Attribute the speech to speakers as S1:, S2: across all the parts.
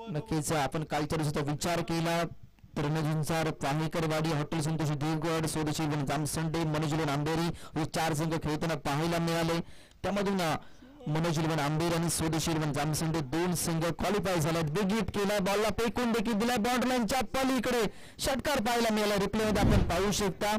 S1: नक्कीच आपण कालच्या दिवसाचा विचार केला तर रणजिंचार पाहेकरवाडी हॉटेल संतोष देवगड स्वदेशी जामसंडे मनोज आंबेरी हे 4 संघ खेळताना पाहायला मिळाले. त्यामधून मनोज आंबेरी आणि स्वदेशी जामसंडे 2 संघ क्वालिफाय झाले. बिग हिट केला, बॉलला फेकून देखील दिला, बॉर्डर लाईनच्या पलीकडे षटकार पाहायला मिळाला. रिप्ले मध्ये आपण पाहू शकता.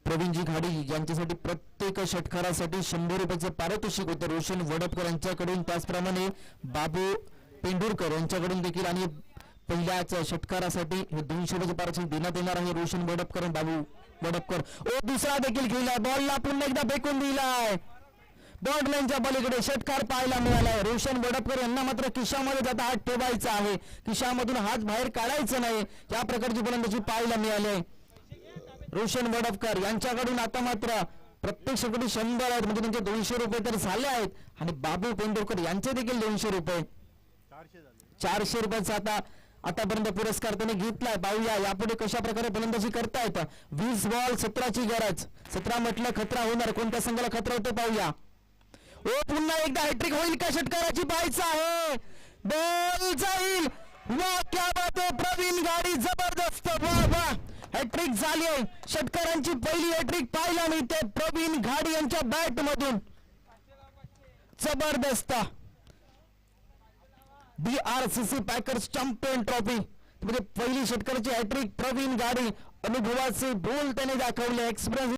S1: प्रवीणजी घाडी यांच्यासाठी प्रत्येक षटकारासाठी 100 रुपयाचं पारितोषिक होतं रोशन वडपकर यांच्याकडून. त्याचप्रमाणे बाबू पेंडुरकर यांच्याकडून देखील आणि पहिल्याच षटकारासाठी हे 200 रुपयाचं पारितोषिक देण्यात येणार आहे. रोशन वडपकर आणि बाबू वडपकर. दुसरा देखील खेळलाय, बॉलला पुन्हा एकदा फेकून दिलाय, बॉर्ड लाईनच्या पलीकडे षटकार पाहायला मिळालाय. रोशन वडपकर यांना मात्र खिशामध्ये जाता हात ठेवायचा आहे, खिशामधून हात बाहेर काढायचा नाही, या प्रकारची गोलंदाजी पाहायला मिळाली. रोशन वडपकर यांच्याकडून आता मात्र प्रत्येक षटकारासाठी 100 आहेत, म्हणजे त्यांचे 200 रुपये तर झाले आहेत. आणि बाबू पेंडुरकर यांचे देखील 200 रुपये 400 रुपयाचा आतापर्यंत पुरस्कार त्यांनी घेतलाय. पाहूया यापुढे कशा प्रकारे गोलंदाजी करतायत. 20 बॉल 17ची गरज. 17 म्हटलं खतरा होणार, कोणत्या संघाला खतरा होतो पाहूया. पुन्हा एकदा हॅट्रिक होईल का षटकाराची, पाहायचं आहे. बॉल जाईल, वा क्या बात आहे. प्रवीण घाडी जबरदस्त, वा वा, हॅट्रिक झाली आहे. षटकारांची पहिली हॅट्रिक पाहायला मिळते प्रवीण घाडी यांच्या बॅट मधून. जबरदस्त. BRCC पॅकर्स चॅम्पियन ट्रॉफी म्हणजे पहिली षटकाराची हॅट्रिक प्रवीण घाडी. अनुभवाचे बोल त्याने दाखवले, एक्सप्रेस